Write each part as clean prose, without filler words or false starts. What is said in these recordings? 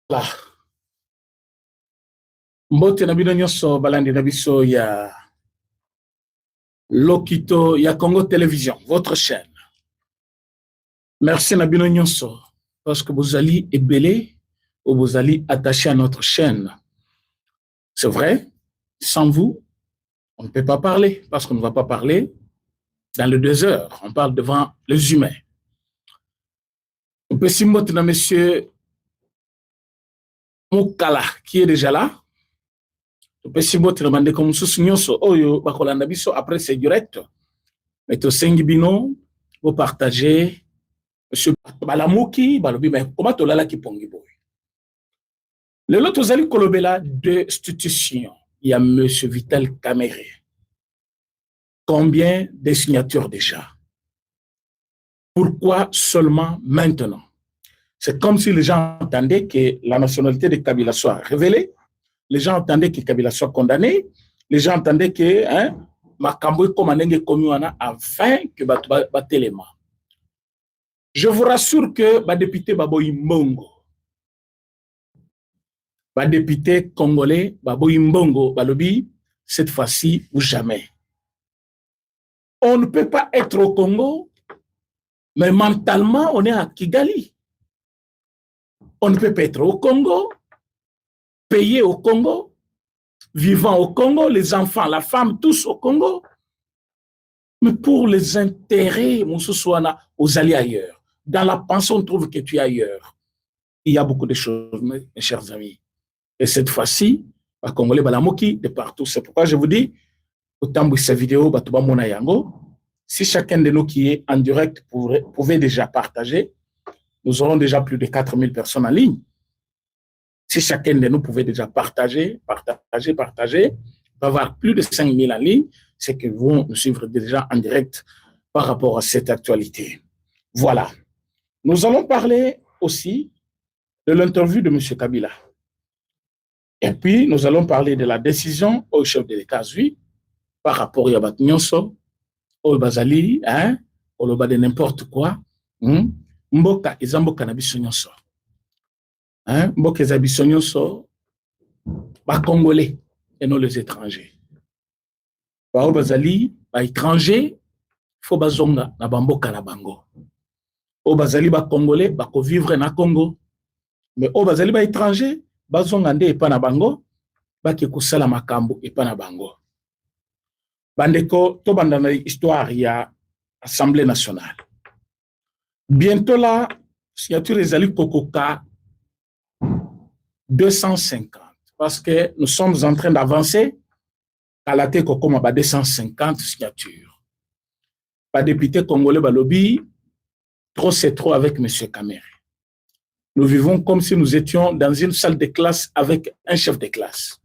Voilà. Mbote na bino nyonso balandi na biso ya Lokito ya Congo Télévision, votre chaîne. Merci na bino nyonso parce que vous allez ébélé ou vous allez attaché à notre chaîne. C'est vrai, sans vous, on ne peut pas parler parce qu'on ne va pas parler dans les 2 heures. On parle devant les humains. On peut s'immoter na monsieur Moukala qui est déjà là. Après c'est direct. Mais tu sais bino, vous partagez. Monsieur Balamouki, Balobi, mais comment tu l'as qui pongi boy? Le lot aux alliés kolobela de institutions. Il y a monsieur Vital Kamere. Combien de signatures déjà? Pourquoi seulement maintenant? C'est comme si les gens entendaient que la nationalité de Kabila soit révélée. Les gens entendaient que Kabila soit condamné. Les gens entendaient que Makambo Komanenge Komiwana afin que Batelema. Je vous rassure que le député Baboy Mbongo, le député congolais Baboy Mbongo, Balobi, cette fois-ci ou jamais. On ne peut pas être au Congo, mais mentalement, on est à Kigali. On ne peut pas être au Congo, payé au Congo, vivant au Congo, les enfants, la femme, tous au Congo. Mais pour les intérêts, aux alliés ailleurs. Dans la pensée, on trouve que tu es ailleurs. Il y a beaucoup de choses, mes chers amis. Et cette fois-ci, les Congolais balamoki de partout. C'est pourquoi je vous dis, autant de ces vidéos, si chacun de nous qui est en direct pouvait déjà partager, nous aurons déjà plus de 4000 personnes en ligne. Si chacun de nous pouvait déjà partager, on va avoir plus de 5000 en ligne, c'est qu'ils vont nous suivre déjà en direct par rapport à cette actualité. Voilà. Nous allons parler aussi de l'interview de M. Kabila. Et puis, nous allons parler de la décision au chef de l'État par rapport à Yabat Nyonso, au Bazali, au Loba de n'importe quoi. Mboka, Izamboka Nabiso Nyonso. Mboka Izabiso Nyonso, ba Congolais et non les étrangers. Ba Bazali, ba étrangers, faut bazonga na bamboka na bango. Au Bazali, ba Congolais, ba ko vivre na Congo. Mais au Bazali, ba étrangers, bazonga nde epa na bango, baki kusala makambo epa na bango. Bandeko, to bandana histoire ya Assemblée nationale. Bientôt là, signature ezali kokoka 250. Parce que nous sommes en train d'avancer à la tête comme 250 signatures. Pas député congolais balobi, trop c'est trop avec M. Kamere. Nous vivons comme si nous étions dans une salle de classe avec un chef de classe.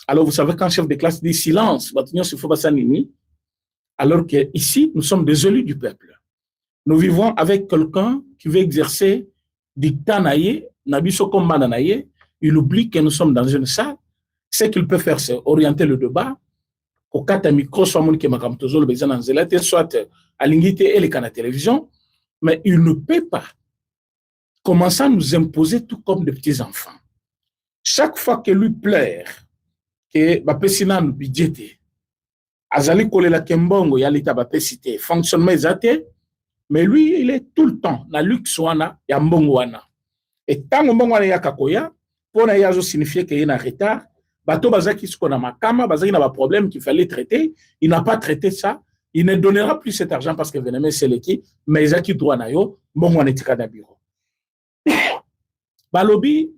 Alors, vous savez, quand chef de classe dit silence, alors qu'ici, nous sommes des élus du peuple. Nous vivons avec quelqu'un qui veut exercer dictat naïe, il oublie que nous sommes dans une salle. Ce qu'il peut faire, c'est orienter le débat. Au cas où micro soit soit à l'ingité et les canaux de télévision, mais il ne peut pas commencer à nous imposer tout comme des petits enfants. Chaque fois que lui pleure, que bapesina nous budgété, azali kolela kembongo ya lita bapesité, fonctionnement ezate, mais lui il est tout le temps na luxe wana ya mbongo wana. Et tant mbongo wana ya kakoya, pona yazo signifier qu'il y a un retard, bato bazaki ce qu'on a makama, bazaki na ba problème qu'il fallait traiter, il n'a pas traité ça, il ne donnera plus cet argent parce que venez c'est l'équipe, mais ezaki droit na yo, mbongo wana etika na bureau. Balobi,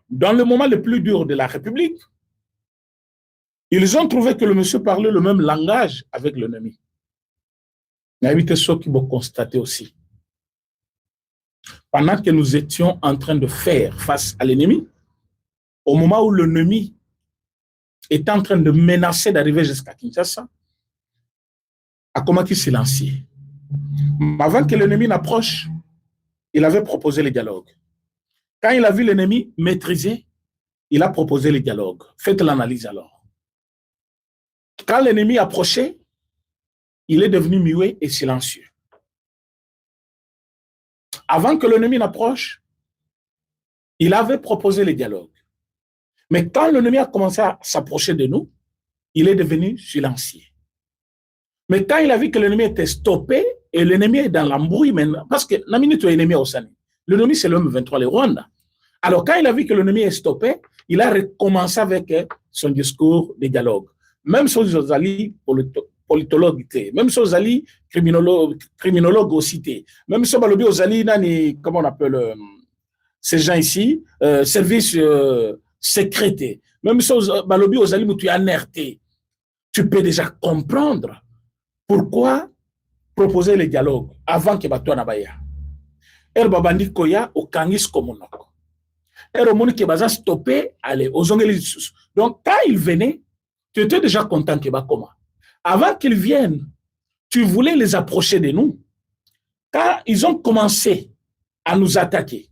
dans le moment le plus dur de la République, ils ont trouvé que le monsieur parlait le même langage avec l'ennemi. Il y a eu ce qui vont constater aussi. Pendant que nous étions en train de faire face à l'ennemi, au moment où l'ennemi était en train de menacer d'arriver jusqu'à Kinshasa, a commencé silencieux. Avant que l'ennemi n'approche, il avait proposé le dialogue. Quand il a vu l'ennemi maîtrisé, il a proposé le dialogue. Faites l'analyse alors. Quand l'ennemi approchait, il est devenu muet et silencieux. Avant que l'ennemi n'approche, Il avait proposé le dialogue. Mais quand l'ennemi a commencé à s'approcher de nous, il est devenu silencieux. Mais quand il a vu que l'ennemi était stoppé, et l'ennemi est dans l'embrouille maintenant, parce que la minute où l'ennemi est au Sani, l'ennemi c'est le M23, le Rwanda. Alors quand il a vu que l'ennemi est stoppé, il a recommencé avec son discours de dialogue. Même si aux alliés politologues, même si aux alliés criminologues aussi, même si aux alliés, comment on appelle ces gens ici, services secrets, même si aux alliés tu es alerté, tu peux déjà comprendre pourquoi proposer le dialogue avant que bato na baya. Babandi koya au kangis komonoko. Romoni ke baza stoppé, allez, aux ongeli. Donc quand il venait, tu étais déjà content que bakoma. Avant qu'ils viennent, tu voulais les approcher de nous. Quand ils ont commencé à nous attaquer,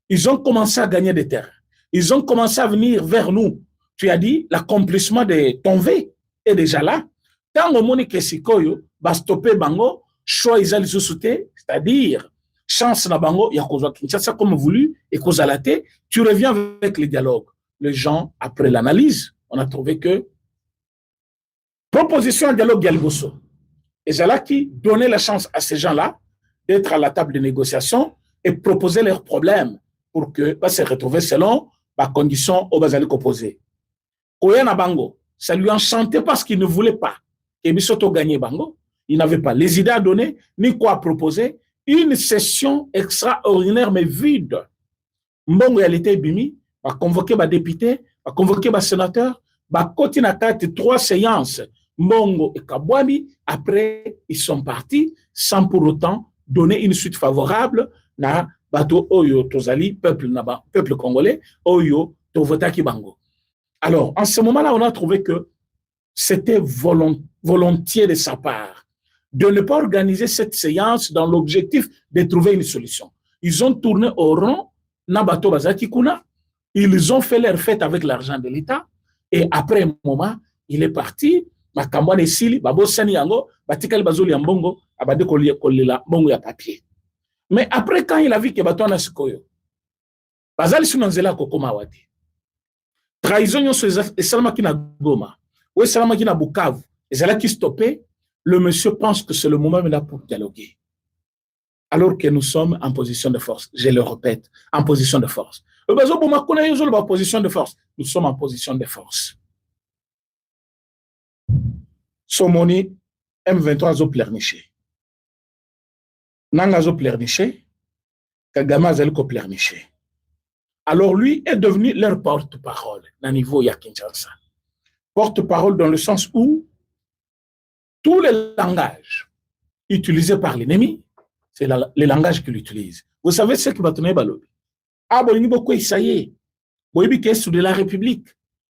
ils ont commencé à gagner des terres. Ils ont commencé à venir vers nous. Tu as dit, l'accomplissement de ton V est déjà là. Tant au monde que sikoyo, va stopper bango, choix ils allaient sous-souter, c'est-à-dire, chance na bango, ya kozwa Kinshasa comme voulu, et kozalate, tu reviens avec le dialogue. Les gens, après l'analyse, on a trouvé que proposition de dialogue Yalboso. Et c'est là qui donnait la chance à ces gens-là d'être à la table de négociation et proposer leurs problèmes pour que se retrouver selon les conditions aux basales opposées. Oyana Bango, ça lui enchantait parce qu'il ne voulait pas que Bisoto gagne Bango. Il n'avait pas les idées à donner, ni quoi à proposer. Une session extraordinaire mais vide. Mbongo elle était bimi, va convoquer les députés, va convoquer les sénateurs, va continuer à faire 3 séances. Mbongo et Kabwami, après, ils sont partis sans pour autant donner une suite favorable na bato oyo tozali peuple congolais oyo tovotaki bango. Alors, en ce moment-là, on a trouvé que c'était volontiers de sa part de ne pas organiser cette séance dans l'objectif de trouver une solution. Ils ont tourné au rond, na bato bazaki kuna, ils ont fait leur fête avec l'argent de l'État, et après un moment, il est parti, makambwa nesili, babo sani yango, batikali bazoli ya mbongo, abade kolela mbongo ya papier. Mais après, quand il a vu que bato na sikoyo, bazali sunanzela kokoma wati. Trahison nyonso esalamaki na Goma, ou esalamaki na Bukavu, ezalaki stoppé, le monsieur pense que c'est le moment maintenant pour dialoguer. Alors que nous sommes en position de force, je le répète, en position de force. Nous sommes en position de force. Somoni M23 zo pleurniché. Nanga zo pleurniché, Kagame a ko pleurniché. Alors lui est devenu leur porte-parole à niveau ya Kinshasa. Porte-parole dans le sens où tous les langages utilisés par l'ennemi, c'est le langage qu'il utilise. Vous savez ce que va tourner Balobi? Ah, bon, il y a beaucoup ça y est. Boibi qui est sous de la République.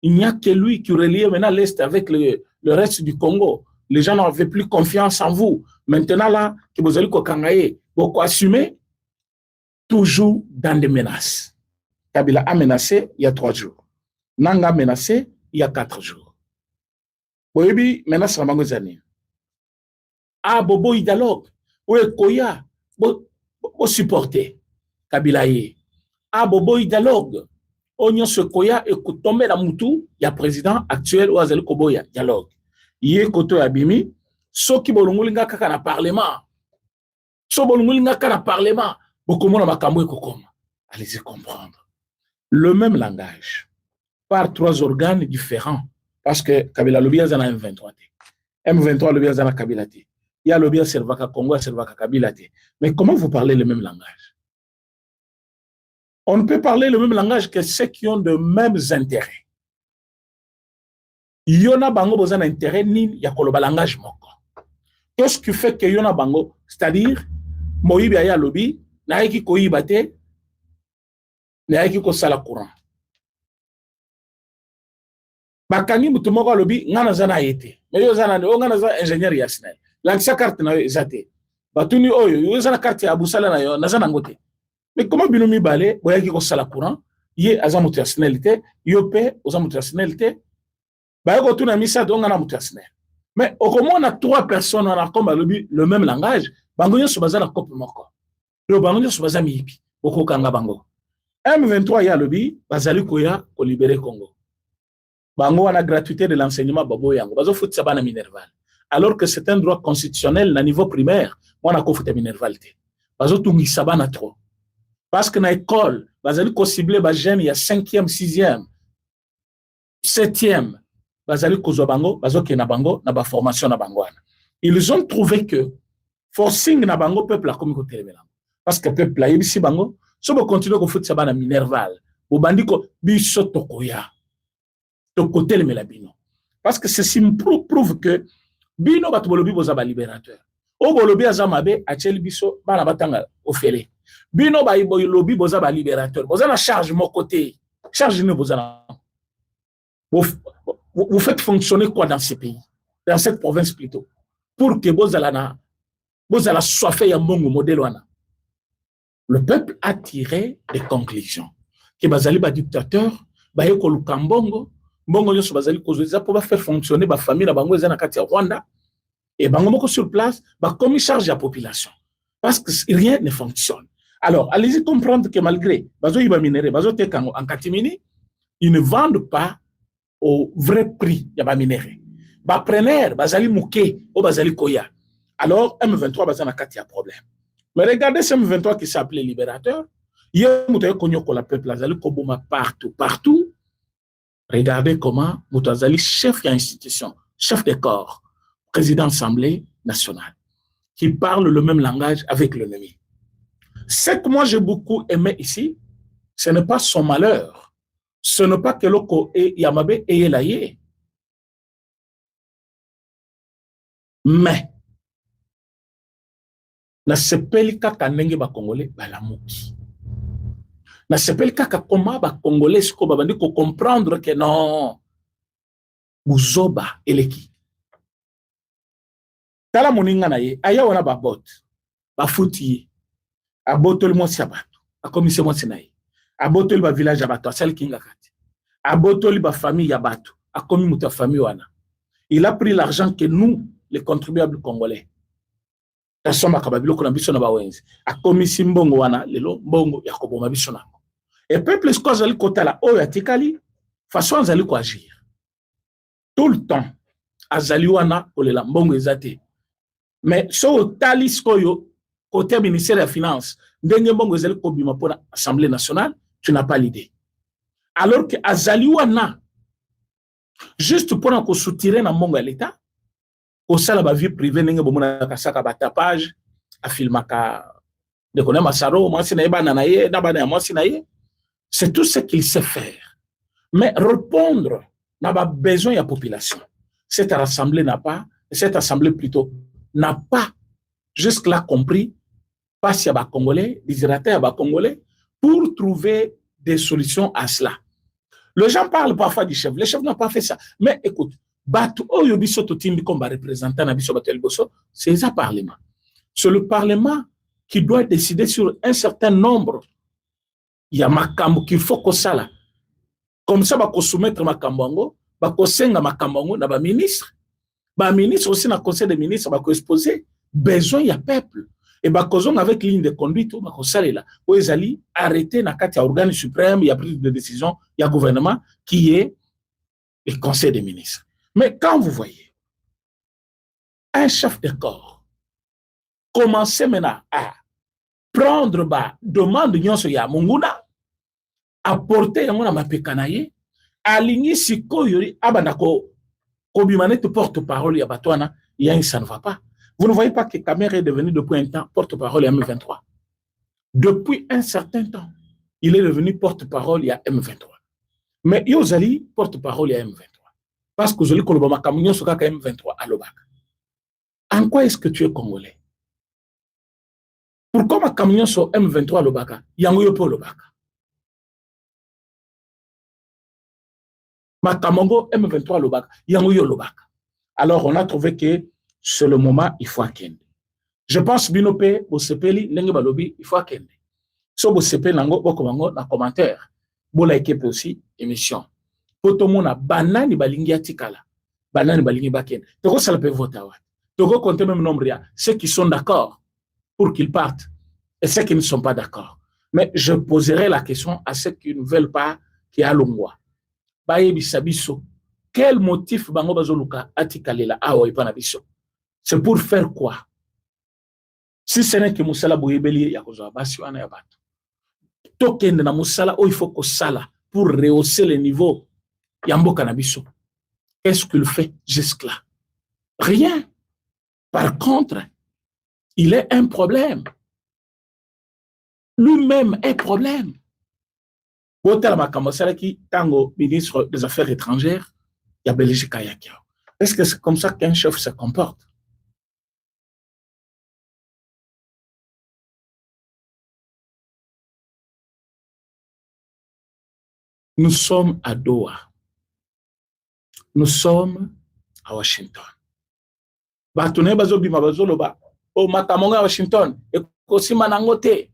Il n'y a que lui qui relie maintenant l'Est avec le reste du Congo. Les gens n'avaient plus confiance en vous. Maintenant, là, que vous allez beaucoup assumer, toujours dans des menaces. Kabila a menacé il y a 3 jours. Nanga a menacé il y a 4 jours. Boibi menace la mangozani. Ah, bobo, il dialogue. Oui, Koya, bo supporter Kabila ye. Ah, bobo, il dialogue. Onyo se Koya et tomber la moutou, il y a président actuel ou Azali Koboya, dialogue. Yé koto abimi, so ki bolungulinga kaka na parlement. So bolungulinga kaka na parlement. Bokomo na makambo kokoma. Allez-y comprendre. Le même langage, par 3 organes différents. Parce que Kabila Lobia zana M23. M23 Lobia zana Kabila te. Il y a Lobia Servaka Congo, Servaka Kabila te. Mais comment vous parlez le même langage? On ne peut parler le même langage que ceux qui ont de mêmes intérêts. Yona bango bozan intérêt ni ya koloba langage moko. Qu'est-ce qui fait que yona bango, c'est-à-dire moyibi aya lobi na yeki koyiba te na yeki ko sala courant. Bakangi mutu moko lobi ngana zana yete. Mais yo zana o ngana za ingénieur Yasnel. L'ancien carte na zate. Batuni oyo yo zana carte ya busala na yo na zana ngote. Mais comment binomi balé boyaki ko sala courant ye azamu personnalité yope ozamu personnalité ba ko tuna misa donga na mutasne. Mais au comment on a 3 personnes on a comme le même langage bango nyo sobaza la coupe moko. Le bango nyo sobaza mipi okokanga bango. M23 ya lobby bazali koya ko libérer Congo. Bango wana gratuité de l'enseignement babo yango bazo fout sabana Minerval. Alors que c'est un droit constitutionnel na niveau primaire, wana ko fout Minerval te. Bazo tungi sabana trop. Parce que na école, bazali ko cibler ba jeune ya 5e, 6e, 7e, bazali ko zo bango, bazo ke na bango na ba formation na bango wana. Ils ont trouvé que forcing na bango peuple a komi ko telemela. Parce que peuple a yebisi bango so bo continuer ko fout sabana Minerval. Bo bandiko biso tokoya. Tokotel mela bino. Parce que ceci prouve que bino bat bolobi boza ba libérateur. O bolobi azamabe achel biso bana batanga ofele. Bino ba bolobi boza ba libérateur. Boza na charge mon côté. Charge ne boza na. Vous faites fonctionner quoi dans ce pays? Dans cette province plutôt. Pour que boza la soifé ya mbongo modèle wana. Le peuple a tiré des conclusions. Que bazali ba dictateur, ba yeko lukambongo, mbongo nyoso bazali kozweza pour faire fonctionner ba famille na bango ezana kati ya Rwanda et bango moko sur place ba commis charge à population parce que rien ne fonctionne. Alors allez-y comprendre que malgré bazo iba minéré bazo tekango en catimini, ils ne vendent pas au vrai prix ya ba minéré. Ba preneur bazali muke o bazali koya. Alors M23 bazana kati ya problème. Mais regardez ce M23 qui s'appelait Libérateur, il y a konyo ko la peuple bazali koboma partout. Regardez comment Moutazali, chef d'institution, chef de corps, président de l'Assemblée nationale, qui parle le même langage avec l'ennemi. Ce que moi j'ai beaucoup aimé ici, ce n'est pas son malheur. Ce n'est pas que l'oko et Yamabe et Yelaye. Mais, na sepeli kaka nenge ba Congolais balamuki. Na sepeli kaka koma ba Congolais ko babandi ko comprendre que non buzoba eleki. Tala moninga na ye aya wana ba bot ba futi a botol mo siabato a commission mo sinayi a botol ba village abato asel kinga kati a botol ba famille abato a commis muta famille wana. Il a pris l'argent que nous les contribuables congolais tasoma kababilo ko na biso na ba wenzi a commission mbongo wana lelo mbongo ya koboma biso na. Et peuple sko zali kotala oyo atikali façon zali ko agir tout le temps azali wana kolela mbongo ezate. Mais so tali skoyo côté ministère de la finance ndenge mbongo ezali kobima pour l'Assemblée nationale, tu n'as pas l'idée. Alors que azali wana juste pour qu'on soutirer na mbongo ya l'état au sala ba vie privée ndenge bomona kasaka ba tapage a filmaka de connait masaro moi sina ebana na ye na bana ya moi sina ye. C'est tout ce qu'il sait faire. Mais répondre n'a pas besoin de la population. Cette assemblée plutôt, n'a pas jusque-là compris, pas si y a Congolais, des Congolais, pour trouver des solutions à cela. Les gens parlent parfois du chef. Le chef n'a pas fait ça. Mais écoute, c'est ça parlement. C'est le parlement qui doit décider sur un certain nombre. Il y a makambo qu'il faut que ça là. Comme ça, on soumettre makambo, on senga makambo na ba ministre. Ba ministre aussi na conseil des ministres, on exposer besoin il y a peuple. Et ba kozong avec ligne de conduite, on sale là. Où ils allaient arrêter na kati organe suprême, il y a prise de décision, il y a gouvernement qui est le conseil des ministres. Mais quand vous voyez un chef de corps commencer maintenant à prendre ba demande nyonso ya munguna apporter yango na mapekana ye aligné sikoyo abana ko bimanete porte-parole ya batwana ya ça ne va pas. Vous ne voyez pas que Kamer est devenu depuis un temps porte-parole à M23. Depuis un certain temps, il est devenu porte-parole à M23. Mais Yozali porte-parole à M23 parce que Zoli kolobama kamunyo soka ka M23 à Lobaka. En quoi est-ce que tu es congolais? Pourquoi ma camion sur M23 à Lobaka? Yango yopo Lobaka. Ma Kamongo M23 Lobaka, yango yo Lobaka. Alors on a trouvé que c'est le moment, il faut akende. Je pense binope bo sepeli ndenge balobi il faut akende. So bo sepeli nango bokomango na commentaire. Bo like aussi émission. Poto mona banani balingi atikala. Banani balingi bakende. Toko sala pe vota wa. Toko compter même nombre ya ceux qui sont d'accord pour qu'ils partent et ceux qui ne sont pas d'accord. Mais je poserai la question à ceux qui ne veulent pas qu'il y ait Longwa. Baye bisabiso. Quel motif bango bazoluka atikalela awa ipana biso? C'est pour faire quoi? Si ce n'est que musala boyebeli ya kozwa basi wana ya bato. Tokende na musala o il faut ko sala pour rehausser le niveau ya mboka na biso. Qu'est-ce qu'il fait jusque-là? Rien. Par contre, il est un problème. Lui-même est problème. Qui tango ministre des Affaires étrangères, il y a Belgique. Est-ce que c'est comme ça qu'un chef se comporte? Nous sommes à Doha. Nous sommes à Washington. Batone bazobima bazoloba o makamonga Washington ekosima nangote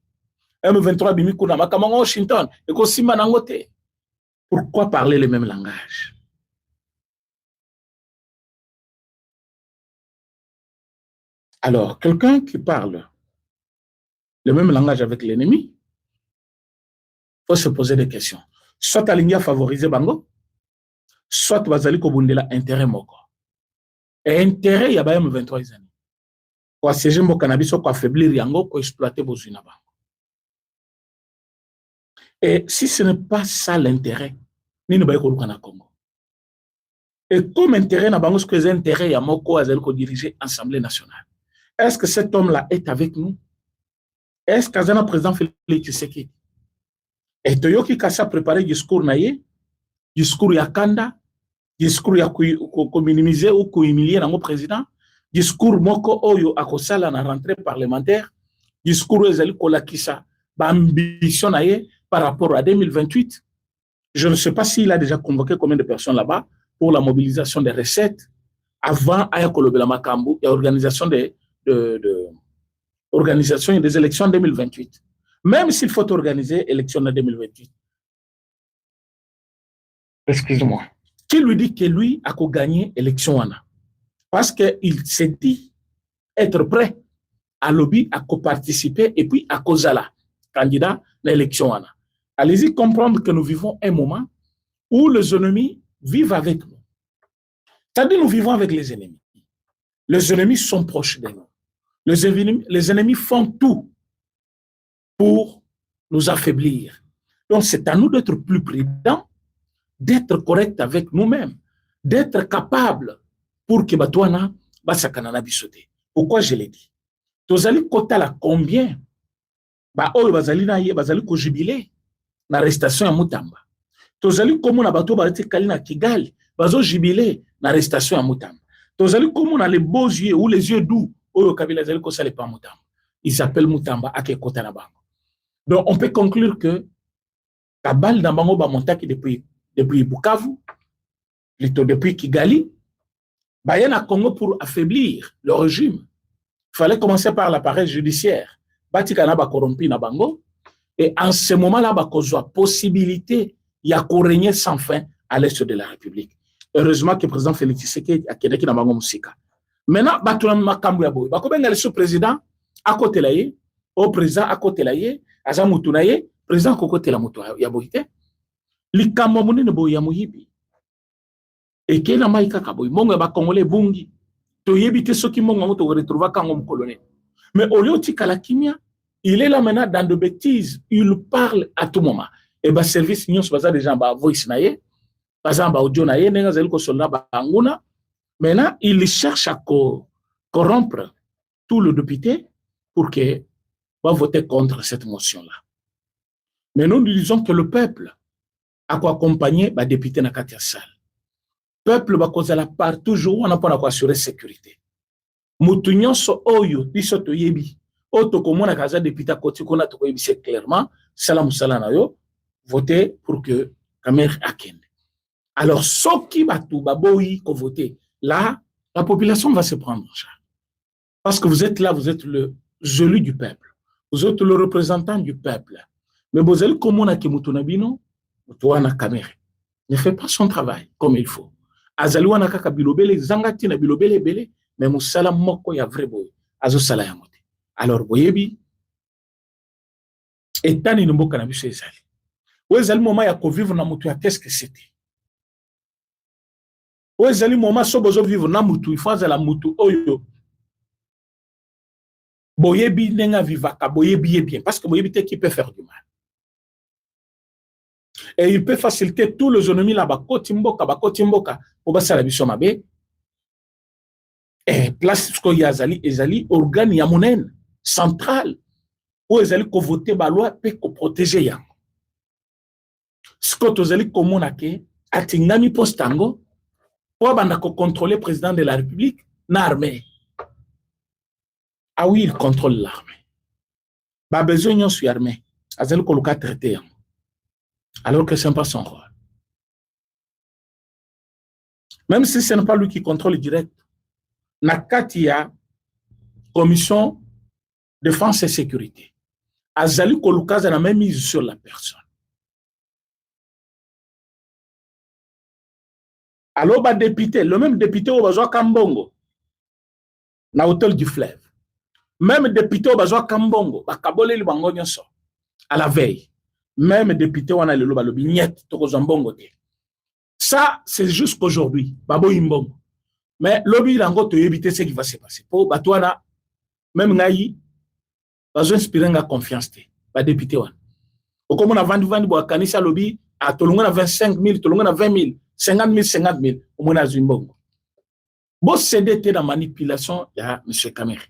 M23 bimikuna makamonga Washington ekosima nangote. Pourquoi parler le même langage? Alors, quelqu'un qui parle le même langage avec l'ennemi, il faut se poser des questions. Soit alingi a favoriser bango, soit bazali kobundela intérêt moko. Et intérêt ya ba M23 izani. Kwa siéger mo cannabis ko affaiblir yango ko exploiter bozuna bango. Et si ce n'est pas ça l'intérêt, ni ne ba ko lukana Congo. Et comme intérêt na bango ce que les intérêts ya moko azali ko diriger Assemblée nationale. Est-ce que cet homme-là est avec nous? Est-ce qu'Azana président Félix Tshisekedi? Et Toyoki Kassa préparé discours naïe, discours ya kanda, discours ya ko minimiser ou ko humilier nango président, discours moko oyo akosala na rentrée parlementaire, discours ezali kolakisa ba ambition naïe par rapport à 2028. Je ne sais pas s'il a déjà convoqué combien de personnes là-bas pour la mobilisation des recettes avant ayakolobela makambo et organisation organisation des élections en 2028. Même s'il faut organiser élections en 2028. Excuse-moi. Qui lui dit que lui a gagné l'élection? Parce qu'il s'est dit être prêt à lobby, à co-participer et puis à causer candidat à l'élection. Allez-y comprendre que nous vivons un moment où les ennemis vivent avec nous. C'est-à-dire nous vivons avec les ennemis. Les ennemis sont proches de nous. Les ennemis font tout pour nous affaiblir. Donc c'est à nous d'être plus prudents, d'être corrects avec nous-mêmes, d'être capables pour que Batouana basakanana bisote. Pourquoi je l'ai dit? Tozali kota la combien ba oyo bazali na ye bazali ko jubilé na arrestation ya Mutamba. Tozali komo na bato ba kali na Kigali bazo jubilé na arrestation ya Mutamba. Tozali komo na les beaux yeux ou les yeux doux oyo Kabila zali ko sale pa Mutamba. Ils s'appellent Mutamba ake kota na bango. Donc on peut conclure que Kabal na bango ba montaki depuis Bukavu, plutôt depuis Kigali, Bayana Congo pour affaiblir le régime. Il fallait commencer par l'appareil judiciaire. Batikana ba corrompi na bango. Et en ce moment-là, ba kozwa possibilité ya ko régner sans fin à l'est de la République. Heureusement que le président Félix Tshisekedi a kédeki na bango musika. Maintenant, batuna makambu ya boy. Ba ko benga le président à côté là yé, au président à côté là yé, aza mutu na yé, président ko côté la mutu ya boyité. Likambo munene boy ya muyibi. Et que na maïka kaboy mongo ba congolais bungi to yebite soki mongo moto retrouva kango mkolonel. Mais au lieu de Kalakimia, il est là maintenant dans de bêtises, il parle à tout moment. Et bah service nyons baza des gens ba voice naie, baza ba audio naie nenga zeli ko solna ba nguna. Maintenant, il cherche à corrompre tout le député pour que va voter contre cette motion-là. Mais nous disons que le peuple a quoi accompagner ba député na Katia Sal. Peuple va causer la part toujours on a pas assurer sécurité. Mutu nyonso oyo biso to yebi oto komona kaza député koti kona to yebi c'est clairement salam salana yo voter pour que Kamer akende. Alors soki batu baboyi ko voter là la population va se prendre en charge. Parce que vous êtes là, vous êtes le élu du peuple. Vous êtes le représentant du peuple. Mais vous êtes comme on a qui mutunabino, mutuana Kamer ne fait pas son travail comme il faut. Azaluana kaka bilobele zangati na bilobele bele mais musala moko ya vrai boy azo sala ya mote. Alors boyebi État ni mboka na biso ezali. Ezali moment ya ko vivre na mutu ya qu'est-ce que c'était. Ezali moment so bozo vivre na mutu, il faut la mutu oyo. Boyebi nenga vivaka, boyebi bien parce que boyebi te qui peut faire du mal. Et il peut faciliter tous les ennemis là-bas, kotimboka, pour basa la biso mabe. Et place ce qu'il y a ezali organe ya monen central où ezali ko voter ba loi pe ko protéger ya. Ce que tozali komona ke atingami postango pour banda ko contrôler président de la République na armée. Ah oui, il contrôle l'armée. Ba besoin yon sur armée. Azali ko luka traité ya. Alors que ce n'est pas son rôle. Même si ce n'est pas lui qui contrôle direct, Nakatia, commission défense et sécurité, Azali Kolukaz a même mise sur la personne. Alors, le député, le même député au Bazoa Kambongo, na hôtel du fleuve, même député au Bazoa Kambongo, Bakabole le Bangonyo so, à la veille. Même député on a le lobi niet tokozambongo te. Ça c'est jusqu'aujourd'hui babo imbongo. Mais lobby lango to éviter ce qui va se passer. Pour batwana même ngai bazo inspirer nga confiance te. Ba député wana. Okomo na vandi bo kanisa lobby a tolonga na 25,000, tolonga na 20,000, 50,000 omona zimbongo. Bo cédé te dans manipulation ya monsieur Kamere.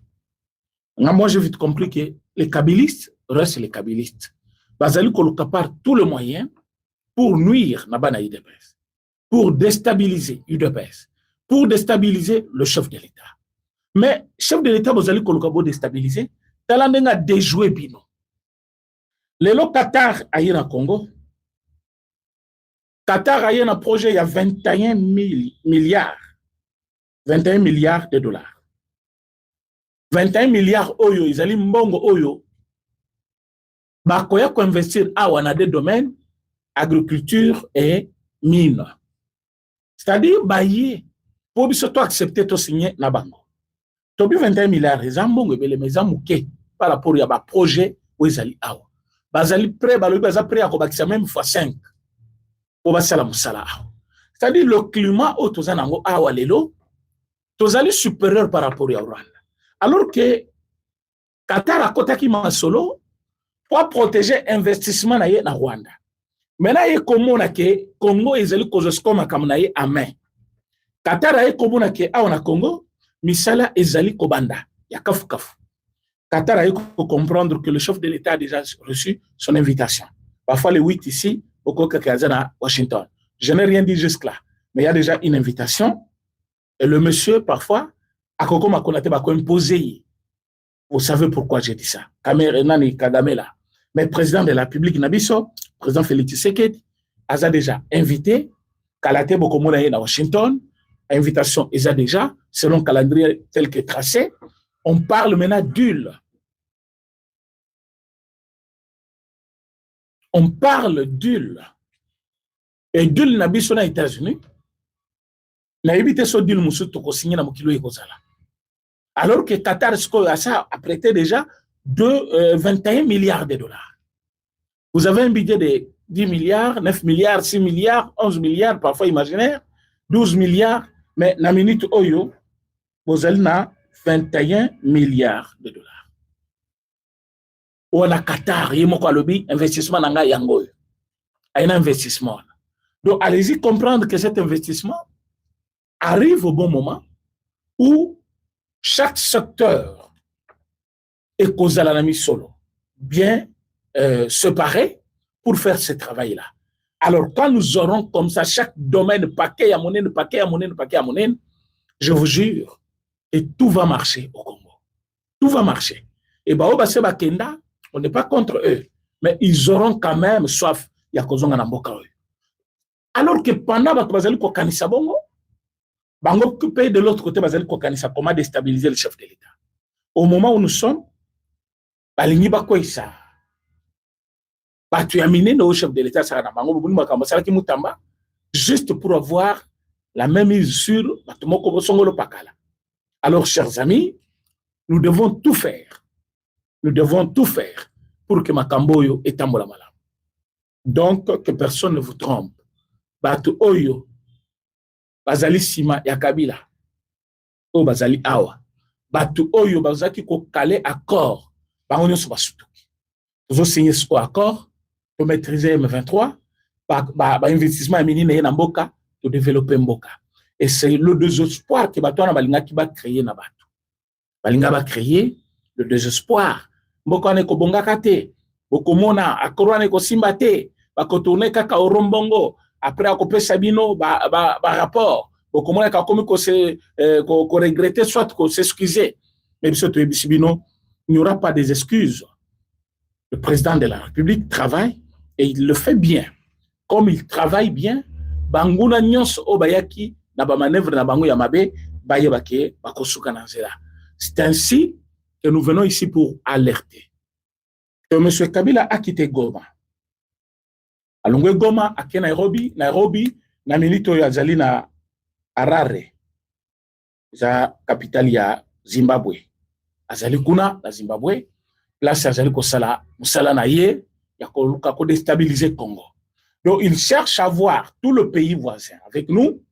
Moi j'ai vite compris que les kabylistes restent les kabylistes. Bazali koluka par tous les moyens pour nuire Nabana UDPS, pour déstabiliser UDPS, pour déstabiliser le chef de l'État. Mais chef de l'État, Bazali koluka pour déstabiliser, talandenga déjoué bino. Le Qatar aïe na Congo. Qatar aïe na projet il y a 21 milliards. 21 milliards de dollars. 21 milliards oyo, ils allaient mbongo oyo. Bakoya ko investir dans des domaines agriculture et mine. C'est-à-dire bailler pour biso to accepter to signer na bango. To bi 21 milliards ezambongo ebele mezamuke par rapport ya ba projet où ezali awa. Bazali prêt balobi baza prêt à kobakisa même fois 5 pour basala musala awa. C'est-à-dire le climat au tozanango awa lelo tozali supérieur par rapport ya Rwanda. Alors que Qatar a kotaki masolo pour protéger l'investissement na Rwanda. Maintenant, il y a comme que Congo ezali kozoskom kamna ye amen. Qatar a komona ke awana Congo misala ezali kobanda ya kafu kafu. Qatar a comprendre que le chef de l'État a déjà reçu son invitation. Parfois le 8 ici au Kokakazana Washington. Je n'ai rien dit jusque là, mais il y a déjà une invitation et le monsieur parfois a kokoma konate ba ko imposer. Vous savez pourquoi j'ai dit ça? Kamere nani Kagame là. Mais le président de la République Nabiso, président Félix Tshisekedi, a déjà invité Kalate Bokomonaye à Washington. Invitation est déjà, selon le calendrier tel que tracé. On parle maintenant d'huile. On parle d'huile. Et d'huile Nabiso aux États-Unis. Na évité so d'huile Moussou Toko signé na Mokilo Ekozala. Alors que Qatar a prêté déjà de 21 milliards de dollars. Vous avez un budget de 10 milliards, 9 milliards, 6 milliards, 11 milliards, parfois imaginaire, 12 milliards, mais na minute oyo, vous avez 21 milliards de dollars. Ou on a Qatar, yemoko alobi, investissement nanga yango. Un investissement. Donc allez-y comprendre que cet investissement arrive au bon moment où chaque secteur est causé à la solo, bien séparé pour faire ce travail-là. Alors, quand nous aurons comme ça chaque domaine, paquet à monnaie, je vous jure, et tout va marcher au Congo. Tout va marcher. Et Baoba Seba Kenda, on n'est pas contre eux, mais ils auront quand même soif. Alors que pendant que Kanisa Bongo, Bango occupé de l'autre côté, comment déstabiliser le chef de l'État. Au moment où nous sommes, tu as miné le chef de l'État, juste pour avoir la même mise sur le Pakala. Alors, chers amis, nous devons tout faire. Nous devons tout faire pour que Makamboyo est en malam. Donc, que personne ne vous trompe. Batu Oyo, Bazali Sima Yakabila, O Bazali Awa, Batu Oyo, Bazaki ko calé accord, Baronio Sobasutuki. Vous avez signé ce accord pour maîtriser M23, investissement à Minine Namboka, pour développer Mboka. Et c'est le désespoir que Batouana Balinga qui va créer Nabatou. Balinga va créer le désespoir. Mboka ne ko bonga kate, Bokomona, Akorwane ko simbate, Bakotourne kaka Orombongo, après Akopé Sabino, rapport, Bokomona kakomi ko se, ko regretter, soit ko s'excuser. Mais il n'y aura pas des excuses. Le président de la République travaille et il le fait bien. Comme il travaille bien, Banguna Nyos Obayaki, Naba manœuvre Nabango Yamabe, Bayebake, Bakosuka Nanzela. C'est ainsi que nous venons ici pour alerter que M. Kabila a quitté Goma. Alongwe Goma, à Nairobi, na milito ya Zali na Harare, la capitale ya Zimbabwe. Azali kuna na Zimbabwe, place Azali Kosala, Musala na ye, ya ko déstabiliser Congo. Donc il cherche à voir tout le pays voisin avec nous.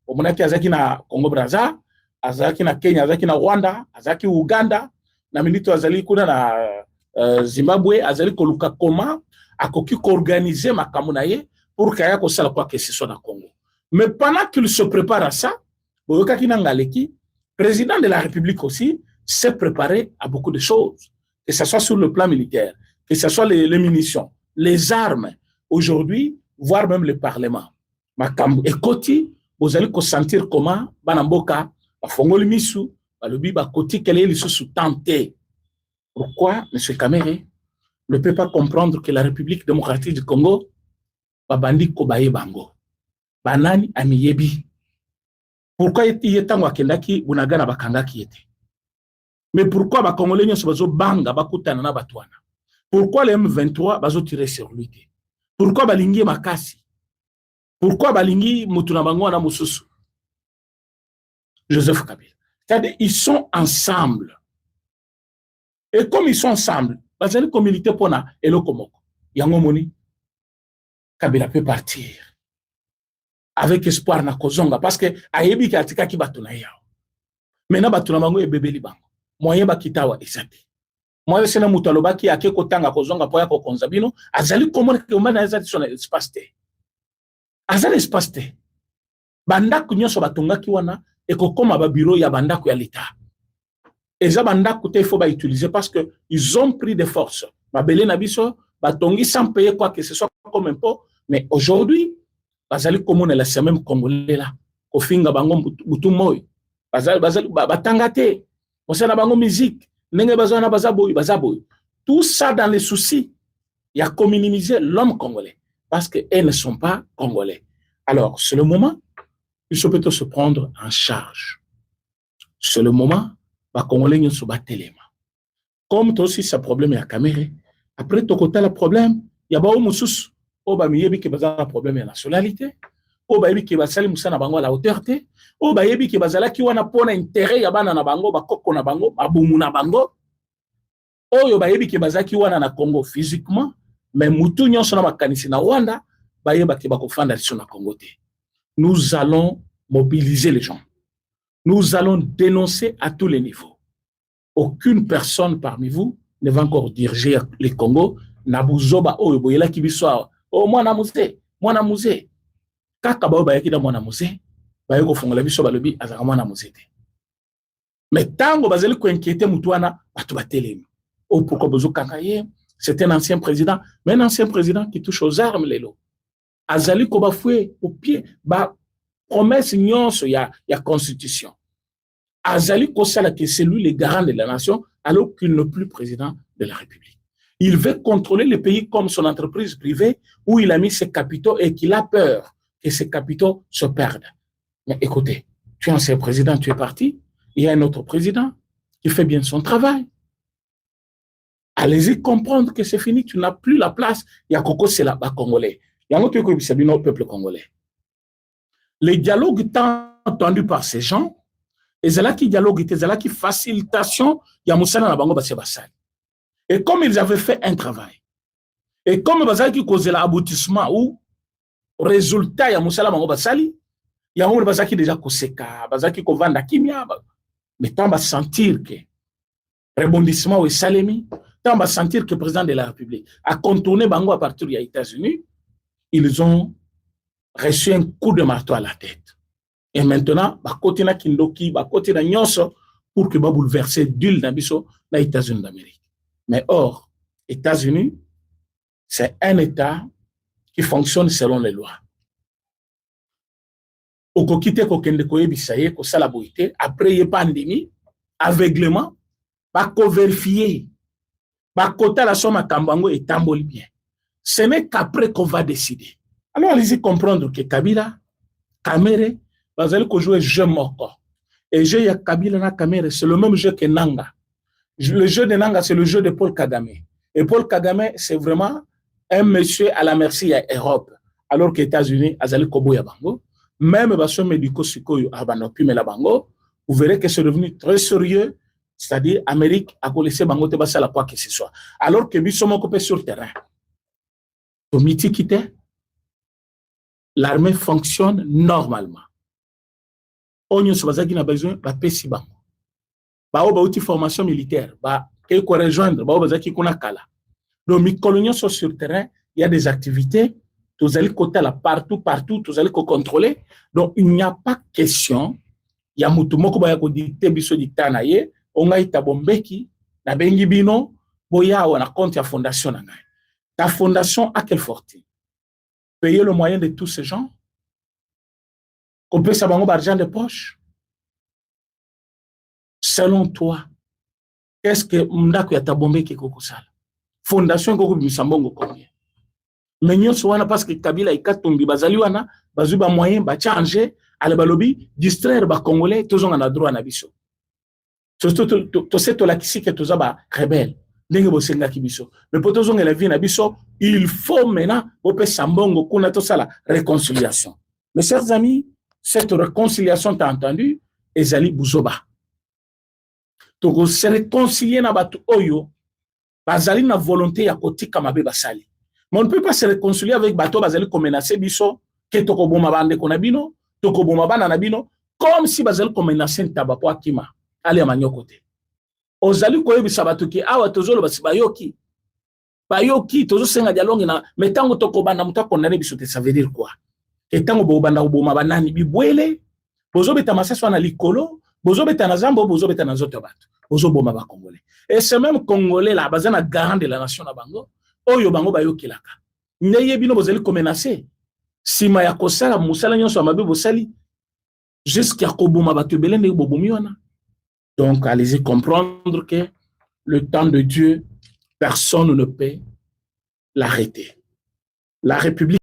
Au moment qu'il Azaki na Congo Brazza, Azaki na Kenya, Azaki na Rwanda, Azaki Uganda, na milito Azali kuna na Zimbabwe, Azali koluka koma akoki organiser makamuna ye pour kaya ko sala quoi que ce soit na Congo. Mais pendant qu'il se prépare à ça, Boyoka Kinangaleki, président de la République aussi, s'est préparé à beaucoup de choses, que ce soit sur le plan militaire, que ce soit les munitions, les armes, aujourd'hui, voire même le Parlement. Et Koti, vous allez sentir comment, Banamboka, Bafongoli Misu, Balobi, Bakoti, quel est le sous-tenté. Pourquoi M. Kamere ne peut pas comprendre que la République démocratique du Congo, Babandi Kobaye Bango, Banani Amiyebi. Pourquoi il est en Wakendaki, Bunagana Bakangaki était? Mais pourquoi les Congolais sont banga bakutana na batwana? Pourquoi les M23 bazo tirer sur lui? Pourquoi balingi makasi? Pourquoi balingi mutuna bango na mususu? Joseph Kabila. C'est-à-dire ils sont ensemble. Et comme ils sont ensemble, bazali communauté pona elokomoko. Yango moni Kabila peut partir avec espoir na kozonga parce que ayebi ki atika ki batuna yao. Maintenant batuna bango e bebeli bango. Moyen bakitawa ezate. Moi c'est na mutaloba ki ake kotanga kozonga poya ko konzabino azali komona ke omana ezati son espace te. Azali espace te. Bandaku nyonso batonga ki wana e kokoma ba bureau ya bandaku ya l'État. Eza bandaku te faut ba utiliser parce que ils ont pris des forces. Babele na biso batongi sans payer quoi que ce soit comme impôt, mais aujourd'hui bazali komona la même congolais là ko finga bango butu moy. Bazali batangate. On sait la musique, tout ça dans les soucis, il y a communalisé l'homme congolais parce qu'elles ne sont pas congolais. Alors, c'est le moment, il se peut se prendre en charge. C'est le moment, les Congolais ne se battent les mains. Comme toi aussi, ce problème est à Caméré. Après, tu as le problème, il y a pas un problème de nationalité. O bayebi ki basali musana bango la hauteur te o bayebi ki bazala ki wana pona intérêt ya bana na bango bakoko na bango babumu na bango oyo bayebi ki bazaki wana na Congo physiquement mais mutu nyonso na makanisi na Rwanda bayeba ki bakofanda liso na Congo te. Nous allons mobiliser les gens, nous allons dénoncer à tous les niveaux. Aucune personne parmi vous ne va encore diriger les Congo na buzoba oyo boyela ki biso o mwana musée kaka bao bayaki da mwana musée bayeko fongola biso balobi azaka mwana musée te. Mais tango bazali ko inquiéter mutuana batu batelemi o pourquoi bozo kangaye c'est un ancien président, mais un ancien président qui touche aux armes lelo azali ko bafoué au pied ba promesse nyonso ya constitution azali ko sala que c'est lui le garant de la nation alors qu'il n'est plus président de la République. Il veut contrôler le pays comme son entreprise privée où il a mis ses capitaux et qu'il a peur que ces capitaux se perdent. Mais écoutez, tu es ancien président, tu es parti, il y a un autre président qui fait bien son travail. Allez-y comprendre que c'est fini, tu n'as plus la place. Il y a Coco, c'est là-bas congolais. Il y a un autre peuple congolais. Les dialogues tant entendus par ces gens, et c'est là qui dialogue, c'est là qui facilitation, il y a Moussana na bango basé basali. Et comme ils avaient fait un travail, et comme bazaki causé l'aboutissement ou résultat ya musala mango basali, ya ngombe bazaki déjà koseka, bazaki kovanda kimia, mais tant va sentir que rebondissement au salemi, tant va sentir que le président de la République a contourné bango à partir des États-Unis, ils ont reçu un coup de marteau à la tête. Et maintenant, ba côté na kindoki, ba côté na nyonso pour que ba bouleverser d'huile dans biso les États-Unis d'Amérique. Mais or, États-Unis, c'est un État qui fonctionne selon les lois. Okokite kokende koyebisa ye kosala boite après ye pandémie, aveuglement, ba ko vérifier, ba kota la somme makambango et tamboli bien. Ce n'est qu'après qu'on va décider. Alors allez-y comprendre que Kabila, Kamere, vous allez jouer jeu moko. Et jeu ya Kabila na Kamere, c'est le même jeu que Nanga. Le jeu de Nanga, c'est le jeu de Paul Kagame. Et Paul Kagame, c'est vraiment un monsieur à la merci à l'Europe. Alors que les États-Unis, Azali Kobo Yabango, même Basso Médico Sikoyo Abanopi Melabango, vous verrez que c'est devenu très sérieux, c'est-à-dire Amérique a laissé Bango Tebassa la quoi que ce soit. Alors que Bissomo Kopé sur le terrain. Au miti quitté, l'armée fonctionne normalement. On se base n'a besoin de pesi bango. Ba o ba outil formation militaire, ba ke ko rejoindre, ba o bazaki kuna kala. Donc mi coloniaux sont sur le terrain, il y a des activités, tous allez côté là partout, tous allez contrôler. Donc il n'y a pas question, il y a mutu moko ba ya ko dicter biso dictana ye, on a ita bombeki na bengi bino boya wana compte ya fondation na ngai. Ta fondation a quelle fortune? Payer le moyen de tous ces gens? On peut savoir l'argent de poche? Selon toi, qu'est-ce que Mndako Yatabombe qui kokosala? Fondation Koko Bisambongo combien? Mais nous sommes parce que Kabila et Katumbi Bazaliwana, Bazuba moyen, ba changer, ale balobi, distraire ba Congolais, tous on a droit à biso. Surtout, tu sais, tu la kisi que tu as rebelle. Mais pour tous on a la vie na biso, il faut maintenant, au pe Sambongo, qu'on a tout ça la réconciliation. Mes chers amis, cette réconciliation, t'as entendu, Ezali Bouzoba. Donc, se réconcilier na batu oyo, bazali na volonté ya kotika mabe basali. Mais on ne peut pas se réconcilier avec bato bazali ko menacer biso, ke toko boma bande ko nabino, toko boma bana nabino, comme si bazali ko menacer ntaba po akima, ali ya manyokote. Ozali ko yebisa batu ki awa tozolo basi bayoki. Bayoki tozo senga dialogue na metango toko banda muta condamné biso te ça veut dire quoi? Etango bo banda boma banani bibwele, bozo beta masaso na likolo, bozo beta na zambo, bozo beta na zoto bato. Congolais. Et ce même Congolais là, bazana garant de la nation na bango, oyo bango bayo kilaka. Neye bino bozeli ko menacer. Sima ya kosala musala nyonso amabe bosali jusqu'à koboma bato belende bobomi wana. Donc allez-y comprendre que le temps de Dieu, personne ne peut l'arrêter. La République